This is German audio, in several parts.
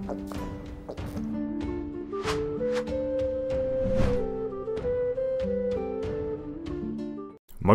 Moin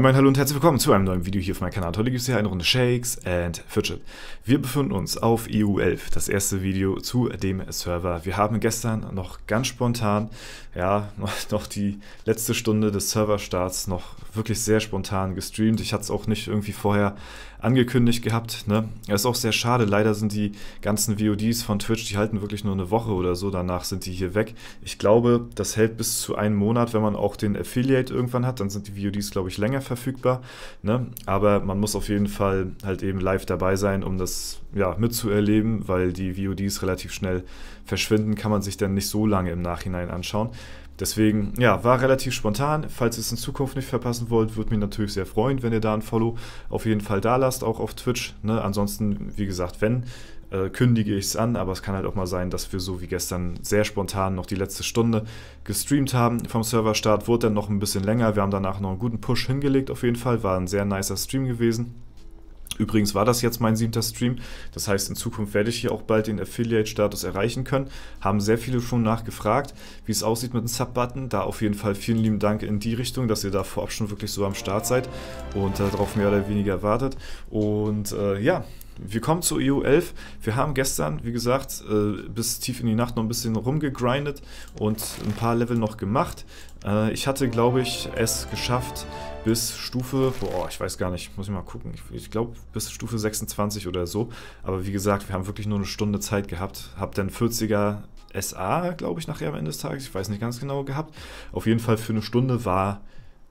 Moin, hallo und herzlich willkommen zu einem neuen Video hier auf meinem Kanal. Heute gibt es hier eine Runde Shakes and Fidget. Wir befinden uns auf EU11, das erste Video zu dem Server. Wir haben gestern noch ganz spontan, ja, noch die letzte Stunde des Serverstarts noch wirklich sehr spontan gestreamt. Ich hatte es auch nicht irgendwie vorher angekündigt gehabt, ne? Das ist auch sehr schade, leider sind die ganzen VODs von Twitch, die halten wirklich nur eine Woche oder so, danach sind die hier weg. Ich glaube, das hält bis zu einem Monat, wenn man auch den Affiliate irgendwann hat, dann sind die VODs, glaube ich, länger verfügbar, ne? Aber man muss auf jeden Fall halt eben live dabei sein, um das ja mitzuerleben, weil die VODs relativ schnell verschwinden, kann man sich dann nicht so lange im Nachhinein anschauen. Deswegen, ja, war relativ spontan. Falls ihr es in Zukunft nicht verpassen wollt, würde mich natürlich sehr freuen, wenn ihr da ein Follow auf jeden Fall da lasst, auch auf Twitch, ne? Ansonsten, wie gesagt, wenn, kündige ich es an, aber es kann halt auch mal sein, dass wir so wie gestern sehr spontan noch die letzte Stunde gestreamt haben. Vom Serverstart wurde dann noch ein bisschen länger. Wir haben danach noch einen guten Push hingelegt auf jeden Fall. War ein sehr nicer Stream gewesen. Übrigens war das jetzt mein 7. Stream, das heißt in Zukunft werde ich hier auch bald den Affiliate-Status erreichen können. Haben sehr viele schon nachgefragt, wie es aussieht mit dem Sub-Button. Da auf jeden Fall vielen lieben Dank in die Richtung, dass ihr da vorab schon wirklich so am Start seid und darauf mehr oder weniger wartet. Und ja, wir kommen zu EU11. Wir haben gestern, wie gesagt, bis tief in die Nacht noch ein bisschen rumgegrindet und ein paar Level noch gemacht. Ich hatte, glaube ich, es geschafft bis Stufe, boah, ich weiß gar nicht, muss ich mal gucken, ich glaube bis Stufe 26 oder so. Aber wie gesagt, wir haben wirklich nur eine Stunde Zeit gehabt. Hab dann 40er SA, glaube ich, nachher am Ende des Tages, ich weiß nicht ganz genau, gehabt. Auf jeden Fall für eine Stunde war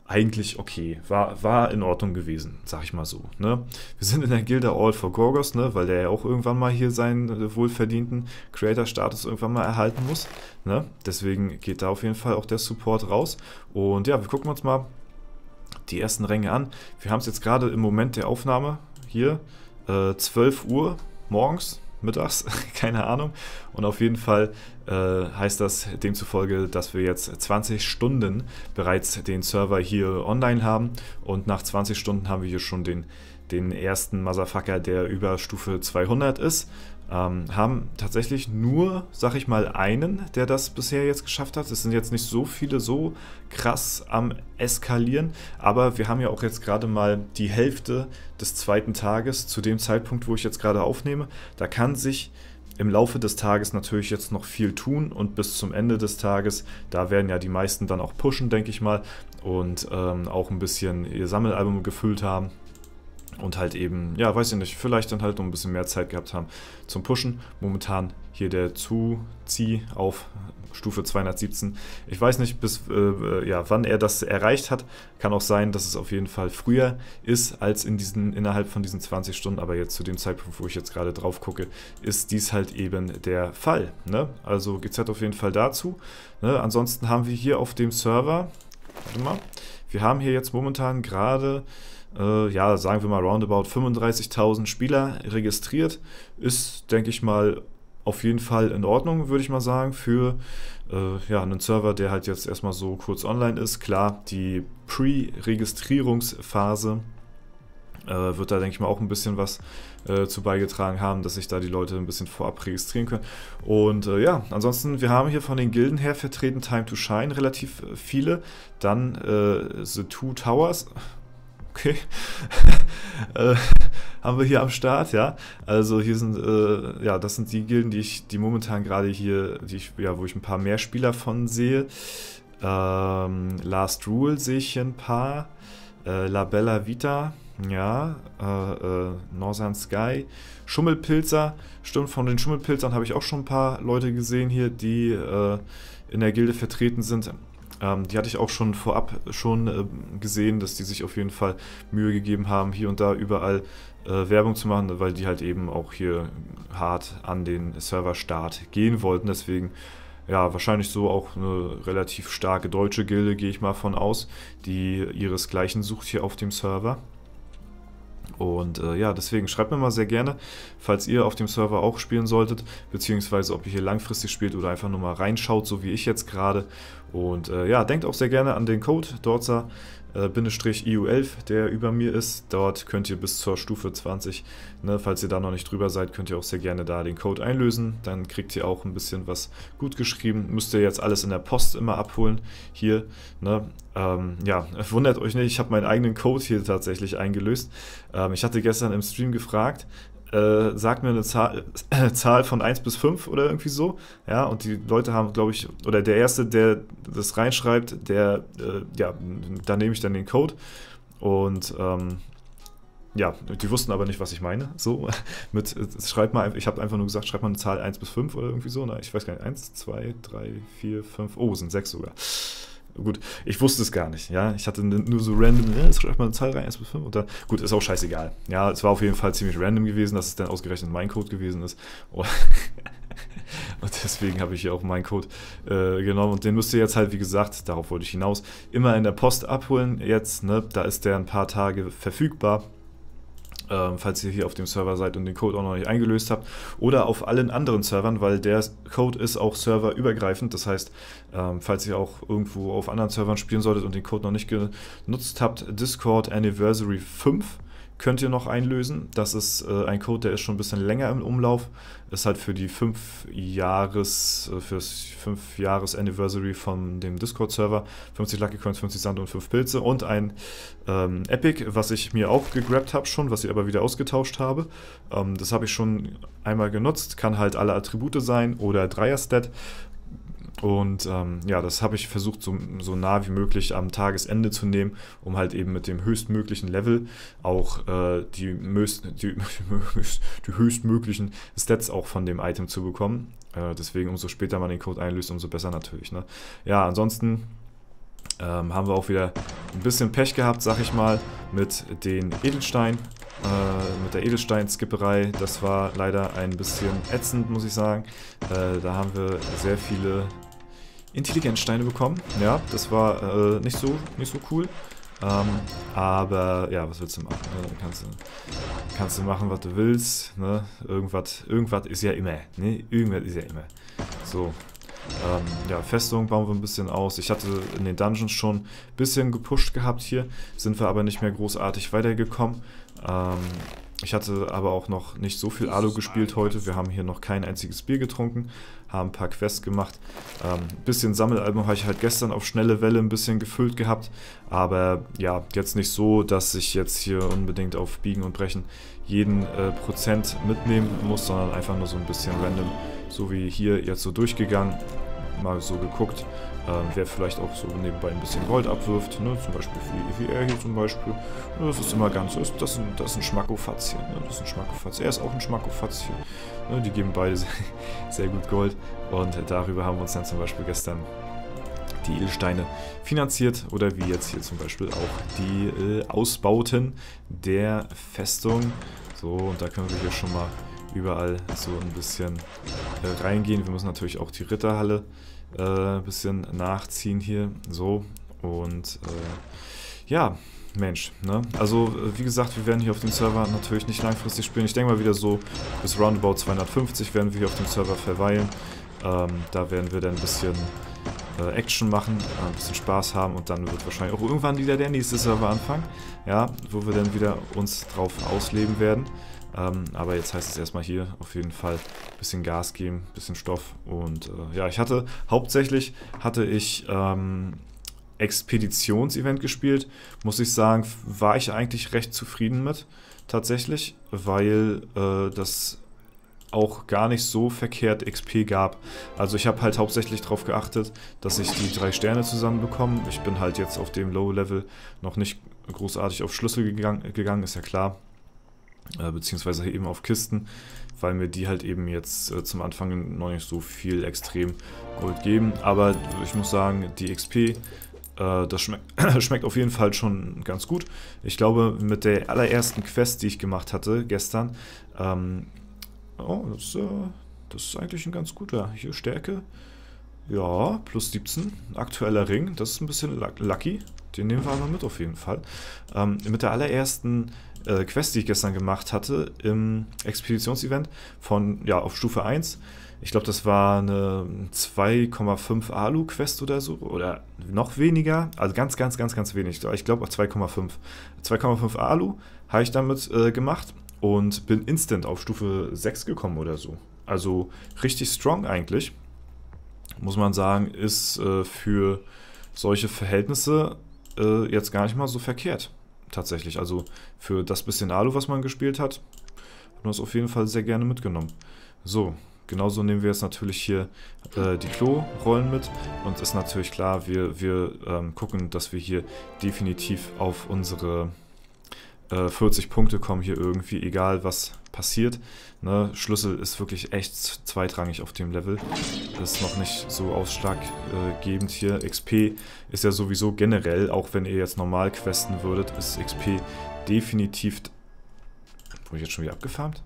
eigentlich okay, war in Ordnung gewesen, sag ich mal so, ne? Wir sind in der Gilde All for Gorgos, ne, weil der ja auch irgendwann mal hier seinen wohlverdienten Creator-Status irgendwann mal erhalten muss, ne? Deswegen geht da auf jeden Fall auch der Support raus. Und ja, wir gucken uns mal die ersten Ränge an. Wir haben es jetzt gerade im Moment der Aufnahme hier, 12 Uhr morgens, mittags, keine Ahnung. Und auf jeden Fall heißt das demzufolge, dass wir jetzt 20 Stunden bereits den Server hier online haben. Und nach 20 Stunden haben wir hier schon den ersten Motherfucker, der über Stufe 200 ist. Haben tatsächlich nur, sag ich mal, einen, der das bisher jetzt geschafft hat. Es sind jetzt nicht so viele so krass am Eskalieren, aber wir haben ja auch jetzt gerade mal die Hälfte des zweiten Tages zu dem Zeitpunkt, wo ich jetzt gerade aufnehme. Da kann sich im Laufe des Tages natürlich jetzt noch viel tun und bis zum Ende des Tages, da werden ja die meisten dann auch pushen, denke ich mal, und auch ein bisschen ihr Sammelalbum gefüllt haben. Und halt eben, ja, weiß ich nicht, vielleicht dann halt noch ein bisschen mehr Zeit gehabt haben zum Pushen. Momentan hier der Zuzieh auf Stufe 217. Ich weiß nicht, bis ja, wann er das erreicht hat. Kann auch sein, dass es auf jeden Fall früher ist als innerhalb von diesen 20 Stunden. Aber jetzt zu dem Zeitpunkt, wo ich jetzt gerade drauf gucke, ist dies halt eben der Fall, ne? Also GZ auf jeden Fall dazu, ne? Ansonsten haben wir hier auf dem Server, warte mal, wir haben hier jetzt momentan gerade, ja, sagen wir mal roundabout 35.000 Spieler registriert. Ist, denke ich mal, auf jeden Fall in Ordnung, würde ich mal sagen, für ja, einen Server, der halt jetzt erstmal so kurz online ist. Klar, die Pre-Registrierungsphase wird da, denke ich mal, auch ein bisschen was zu beigetragen haben, dass sich da die Leute ein bisschen vorab registrieren können. Und ja, ansonsten, wir haben hier von den Gilden her vertreten Time to Shine relativ viele. Dann The Two Towers. Okay, haben wir hier am Start, ja. Also hier sind, ja, das sind die Gilden, die momentan gerade hier, wo ich ein paar mehr Spieler von sehe. Last Rule sehe ich hier ein paar. La Bella Vita, ja. Northern Sky. Schummelpilzer, stimmt, von den Schummelpilzern habe ich auch schon ein paar Leute gesehen hier, die in der Gilde vertreten sind. Die hatte ich auch schon vorab gesehen, dass die sich auf jeden Fall Mühe gegeben haben, hier und da überall Werbung zu machen, weil die halt eben auch hier hart an den Serverstart gehen wollten. Deswegen, ja, wahrscheinlich so auch eine relativ starke deutsche Gilde, gehe ich mal von aus, die ihresgleichen sucht hier auf dem Server. Und ja, deswegen schreibt mir mal sehr gerne, falls ihr auf dem Server auch spielen solltet, beziehungsweise ob ihr hier langfristig spielt oder einfach nur mal reinschaut, so wie ich jetzt gerade. Und ja, denkt auch sehr gerne an den Code Dorza Bindestrich EU11, der über mir ist. Dort könnt ihr bis zur Stufe 20, ne, falls ihr da noch nicht drüber seid, könnt ihr auch sehr gerne da den Code einlösen. Dann kriegt ihr auch ein bisschen was gut geschrieben. Müsst ihr jetzt alles in der Post immer abholen hier. Ne? Ja, wundert euch nicht, ich habe meinen eigenen Code hier tatsächlich eingelöst. Ich hatte gestern im Stream gefragt, sagt mir eine Zahl von 1 bis 5 oder irgendwie so. Ja, und die Leute haben, glaube ich, oder der Erste, der das reinschreibt, der, ja, da nehme ich dann den Code. Und ja, die wussten aber nicht, was ich meine. So, mit, schreibt mal, ich habe einfach nur gesagt, schreibt mal eine Zahl 1 bis 5 oder irgendwie so. Na, ich weiß gar nicht, 1, 2, 3, 4, 5, oh, sind 6 sogar. Gut, ich wusste es gar nicht, ja, ich hatte nur so random, ja, jetzt schreibt mal eine Zahl rein, 1 bis 5 und dann, gut, ist auch scheißegal, ja, es war auf jeden Fall ziemlich random gewesen, dass es dann ausgerechnet mein Code gewesen ist und deswegen habe ich hier auch meinen Code genommen und den müsst ihr jetzt halt, wie gesagt, darauf wollte ich hinaus, immer in der Post abholen jetzt, ne, da ist der ein paar Tage verfügbar. Falls ihr hier auf dem Server seid und den Code auch noch nicht eingelöst habt, oder auf allen anderen Servern, weil der Code ist auch serverübergreifend, das heißt, falls ihr auch irgendwo auf anderen Servern spielen solltet und den Code noch nicht genutzt habt, Discord Anniversary 5 könnt ihr noch einlösen. Das ist ein Code, der ist schon ein bisschen länger im Umlauf. Ist halt für die 5 Jahres Anniversary von dem Discord-Server. 50 Lucky Coins, 50 Sand und 5 Pilze. Und ein Epic, was ich mir auch gegrabt habe schon, was ich aber wieder ausgetauscht habe. Das habe ich schon einmal genutzt. Kann halt alle Attribute sein oder Dreier-Stat. Und ja, das habe ich versucht, so nah wie möglich am Tagesende zu nehmen, um halt eben mit dem höchstmöglichen Level auch die höchstmöglichen Stats auch von dem Item zu bekommen. Deswegen, umso später man den Code einlöst, umso besser natürlich. Ne? Ja, ansonsten haben wir auch wieder ein bisschen Pech gehabt, sag ich mal, mit den Edelsteinen. Mit der Edelstein-Skipperei, das war leider ein bisschen ätzend, muss ich sagen. Da haben wir sehr viele Intelligenzsteine bekommen. Ja, das war nicht so cool. Aber ja, was willst du machen? Kannst du machen, was du willst. Ne? Irgendwas ist ja immer. Ne? Irgendwas ist ja immer. So. Ja, Festung bauen wir ein bisschen aus. Ich hatte in den Dungeons schon ein bisschen gepusht gehabt hier, sind wir aber nicht mehr großartig weitergekommen. Ich hatte aber auch noch nicht so viel Alu gespielt heute. Wir haben hier noch kein einziges Bier getrunken, haben ein paar Quests gemacht. Ein bisschen Sammelalbum habe ich halt gestern auf schnelle Welle ein bisschen gefüllt gehabt. Aber ja, jetzt nicht so, dass ich jetzt hier unbedingt auf Biegen und Brechen jeden Prozent mitnehmen muss, sondern einfach nur so ein bisschen random, so wie hier jetzt so durchgegangen, mal so geguckt, wer vielleicht auch so nebenbei ein bisschen Gold abwirft, ne? Zum Beispiel wie er hier zum Beispiel. Das ist immer ganz, das ist ein Schmackofatz hier, ne? Das ist ein Schmackofatz. Er ist auch ein Schmackofatz hier. Ne? Die geben beide sehr gut Gold und darüber haben wir uns dann zum Beispiel gestern die Edelsteine finanziert oder wie jetzt hier zum Beispiel auch die Ausbauten der Festung. So, und da können wir hier schon mal überall so ein bisschen reingehen. Wir müssen natürlich auch die Ritterhalle ein bisschen nachziehen hier. So, und ja, Mensch, ne? Also, wie gesagt, wir werden hier auf dem Server natürlich nicht langfristig spielen. Ich denke mal wieder so bis roundabout 250 werden wir hier auf dem Server verweilen. Da werden wir dann ein bisschen Action machen, ein bisschen Spaß haben und dann wird wahrscheinlich auch irgendwann wieder der nächste Server anfangen, ja, wo wir dann wieder uns drauf ausleben werden. Aber jetzt heißt es erstmal hier auf jeden Fall ein bisschen Gas geben, ein bisschen Stoff und ja, hauptsächlich hatte ich Expeditionsevent gespielt, muss ich sagen, war ich eigentlich recht zufrieden mit, tatsächlich, weil das auch gar nicht so verkehrt XP gab. Also ich habe halt hauptsächlich darauf geachtet, dass ich die 3 Sterne zusammen bekomme. Ich bin halt jetzt auf dem Low-Level noch nicht großartig auf Schlüssel gegangen, ist ja klar. Beziehungsweise eben auf Kisten, weil mir die halt eben jetzt zum Anfang noch nicht so viel extrem Gold geben. Aber ich muss sagen, die XP, das schmeckt auf jeden Fall schon ganz gut. Ich glaube, mit der allerersten Quest, die ich gemacht hatte gestern, oh, das ist eigentlich ein ganz guter. Hier Stärke. Ja, plus 17. Aktueller Ring. Das ist ein bisschen lucky. Den nehmen wir aber mit auf jeden Fall. Mit der allerersten Quest, die ich gestern gemacht hatte im Expeditionsevent von, ja, auf Stufe 1, Ich glaube, das war eine 2,5 Alu-Quest oder so. Oder noch weniger. Also ganz, ganz, ganz, ganz wenig. Ich glaube auch 2,5. 2,5 Alu habe ich damit gemacht und bin instant auf Stufe 6 gekommen oder so. Also richtig strong eigentlich. Muss man sagen, ist für solche Verhältnisse jetzt gar nicht mal so verkehrt. Tatsächlich. Also für das bisschen Alu, was man gespielt hat, hat man es auf jeden Fall sehr gerne mitgenommen. So, genauso nehmen wir jetzt natürlich hier die Klo-Rollen mit. Und ist natürlich klar, wir gucken, dass wir hier definitiv auf unsere 40 Punkte kommen hier irgendwie, egal was passiert. Ne? Schlüssel ist wirklich echt zweitrangig auf dem Level. Ist noch nicht so ausschlaggebend hier. XP ist ja sowieso generell, auch wenn ihr jetzt normal questen würdet, ist XP definitiv... Wurde ich jetzt schon wieder abgefarmt?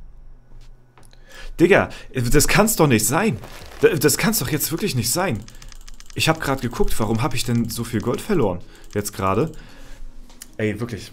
Digga, das kann's doch nicht sein. Das kann's doch jetzt wirklich nicht sein. Ich habe gerade geguckt, warum habe ich denn so viel Gold verloren? Jetzt gerade. Ey, wirklich...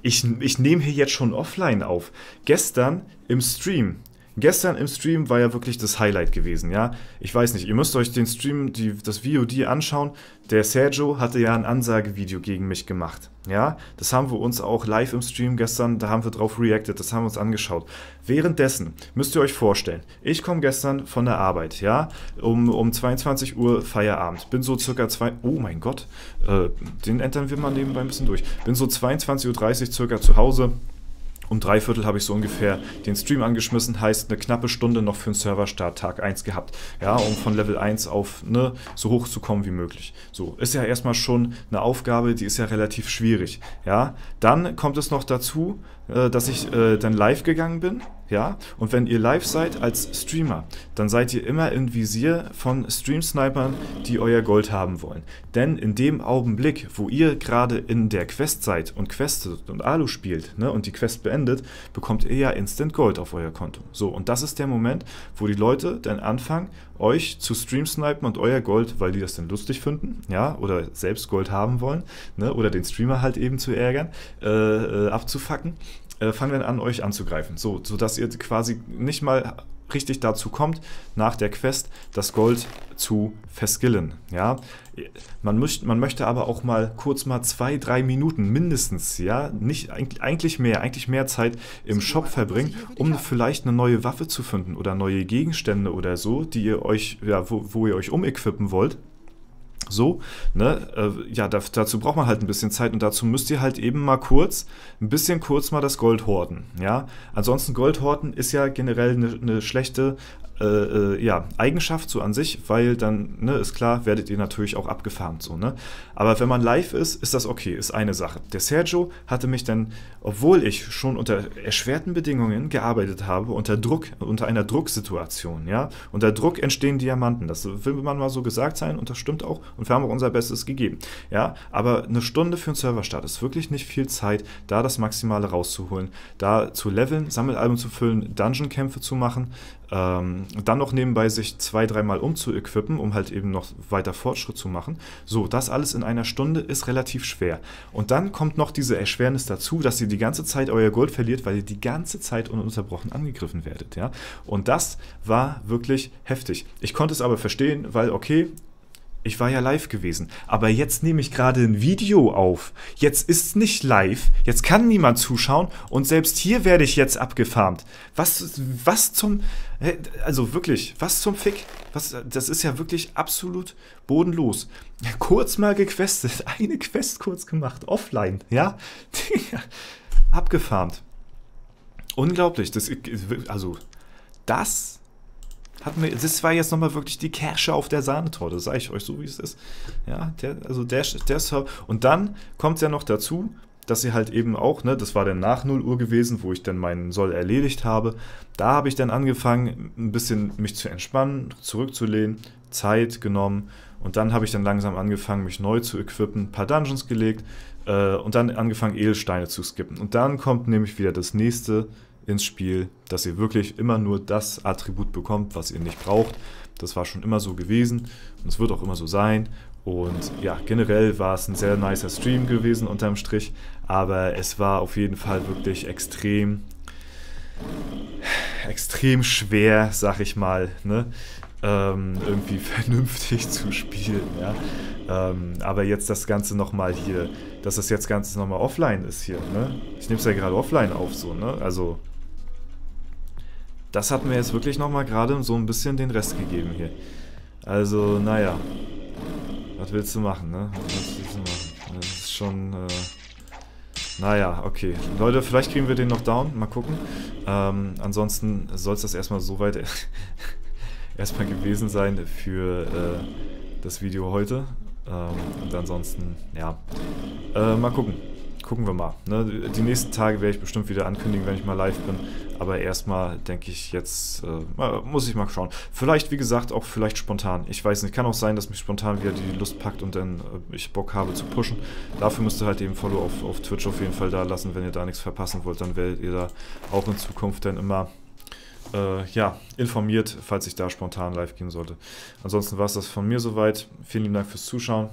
Ich nehme hier jetzt schon offline auf. Gestern im Stream war ja wirklich das Highlight gewesen, ja. Ich weiß nicht, ihr müsst euch den Stream, das VOD anschauen. Der Sergio hatte ja ein Ansagevideo gegen mich gemacht, ja. Das haben wir uns auch live im Stream gestern, da haben wir drauf reacted, das haben wir uns angeschaut. Währenddessen müsst ihr euch vorstellen, ich komme gestern von der Arbeit, ja, um 22 Uhr Feierabend. Bin so circa oh mein Gott, den entern wir mal nebenbei ein bisschen durch. Bin so 22:30 Uhr circa zu Hause. Um 3/4 habe ich so ungefähr den Stream angeschmissen, heißt eine knappe Stunde noch für den Serverstart Tag 1 gehabt. Ja, um von Level 1 auf so hoch zu kommen wie möglich. So, ist ja erstmal schon eine Aufgabe, die ist ja relativ schwierig. Ja, dann kommt es noch dazu, dass ich dann live gegangen bin. Ja, und wenn ihr live seid als Streamer, dann seid ihr immer im Visier von Stream-Snipern, die euer Gold haben wollen. Denn in dem Augenblick, wo ihr gerade in der Quest seid und questet und Alu spielt, ne, und die Quest beendet, bekommt ihr ja Instant Gold auf euer Konto. So, und das ist der Moment, wo die Leute dann anfangen, euch zu Stream-Snipen und euer Gold, weil die das dann lustig finden, ja, oder selbst Gold haben wollen, ne, oder den Streamer halt eben zu ärgern, abzufacken. Fangen dann an, euch anzugreifen. So, sodass ihr quasi nicht mal richtig dazu kommt, nach der Quest das Gold zu verskillen. Ja? Man möchte aber auch mal kurz mal 2-3 Minuten mindestens, ja, nicht eigentlich mehr Zeit im Shop verbringen, um vielleicht eine neue Waffe zu finden oder neue Gegenstände oder so, die ihr euch, ja, wo ihr euch umequippen wollt. So, ne, ja, dazu braucht man halt ein bisschen Zeit und dazu müsst ihr halt eben mal kurz mal das Gold horten, ja. Ansonsten Gold horten ist ja generell eine schlechte ja, Eigenschaft so an sich, weil dann, ne, ist klar, werdet ihr natürlich auch abgefarmt, so, ne. Aber wenn man live ist das okay, ist eine Sache. Der Sergio hatte mich dann, obwohl ich schon unter erschwerten Bedingungen gearbeitet habe, unter einer Drucksituation, ja. Unter Druck entstehen Diamanten, das will man mal so gesagt sein und das stimmt auch und wir haben auch unser Bestes gegeben, ja. Aber eine Stunde für einen Serverstart ist wirklich nicht viel Zeit, da das Maximale rauszuholen, da zu leveln, Sammelalben zu füllen, Dungeon-Kämpfe zu machen, dann noch nebenbei sich 2-3 Mal umzuequippen, um halt eben noch weiter Fortschritt zu machen. So, das alles in einer Stunde ist relativ schwer. Und dann kommt noch diese Erschwernis dazu, dass ihr die ganze Zeit euer Gold verliert, weil ihr die ganze Zeit ununterbrochen angegriffen werdet. Ja? Und das war wirklich heftig. Ich konnte es aber verstehen, weil, okay, ich war ja live gewesen, aber jetzt nehme ich gerade ein Video auf. Jetzt ist nicht live, jetzt kann niemand zuschauen und selbst hier werde ich jetzt abgefarmt. Was zum... Also wirklich, was zum Fick? Das ist ja wirklich absolut bodenlos. Kurz mal gequestet, eine Quest kurz gemacht, offline, ja? Abgefarmt. Unglaublich, das das war jetzt nochmal wirklich die Kirsche auf der Sahnetorte, sage ich euch so, wie es ist. Ja, der Server. Und dann kommt es ja noch dazu, dass sie halt eben auch, ne, das war dann nach 0 Uhr gewesen, wo ich dann meinen Soll erledigt habe. Da habe ich dann angefangen, ein bisschen mich zu entspannen, zurückzulehnen, Zeit genommen und dann habe ich dann langsam angefangen, mich neu zu equippen, ein paar Dungeons gelegt und dann angefangen, Edelsteine zu skippen. Und dann kommt nämlich wieder das nächste ins Spiel, dass ihr wirklich immer nur das Attribut bekommt, was ihr nicht braucht. Das war schon immer so gewesen und es wird auch immer so sein. Und ja, generell war es ein sehr nicer Stream gewesen unterm Strich, aber es war auf jeden Fall wirklich extrem extrem schwer, sag ich mal, ne? Irgendwie vernünftig zu spielen, ja. Aber jetzt das Ganze nochmal hier, dass das jetzt Ganze nochmal offline ist hier, ne? Ich nehme es ja gerade offline auf, so, ne? Also, das hat mir jetzt wirklich nochmal gerade so ein bisschen den Rest gegeben hier. Also, naja. Was willst du machen, ne? Was willst du machen? Das ist schon, naja, okay. Leute, vielleicht kriegen wir den noch down. Mal gucken. Ansonsten soll es das erstmal soweit erstmal gewesen sein für das Video heute. Und ansonsten, ja. Mal gucken. Gucken wir mal. Ne? Die nächsten Tage werde ich bestimmt wieder ankündigen, wenn ich mal live bin. Aber erstmal denke ich jetzt, muss ich mal schauen. Vielleicht, wie gesagt, auch vielleicht spontan. Ich weiß nicht, kann auch sein, dass mich spontan wieder die Lust packt und dann ich Bock habe zu pushen. Dafür müsst ihr halt eben Follow auf Twitch auf jeden Fall da lassen. Wenn ihr da nichts verpassen wollt, dann werdet ihr da auch in Zukunft dann immer ja, informiert, falls ich da spontan live gehen sollte. Ansonsten war es das von mir soweit. Vielen lieben Dank fürs Zuschauen.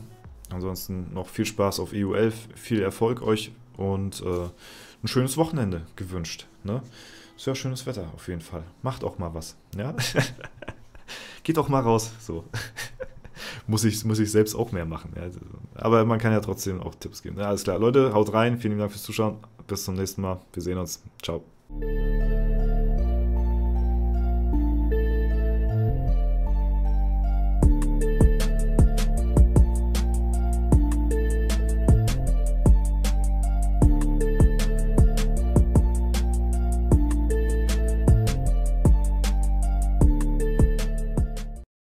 Ansonsten noch viel Spaß auf EU11, viel Erfolg euch und ein schönes Wochenende gewünscht. Ne? Ist ja schönes Wetter auf jeden Fall. Macht auch mal was. Ja? Geht auch mal raus. So. muss ich selbst auch mehr machen. Ja? Aber man kann ja trotzdem auch Tipps geben. Ja, alles klar. Leute, haut rein. Vielen Dank fürs Zuschauen. Bis zum nächsten Mal. Wir sehen uns. Ciao.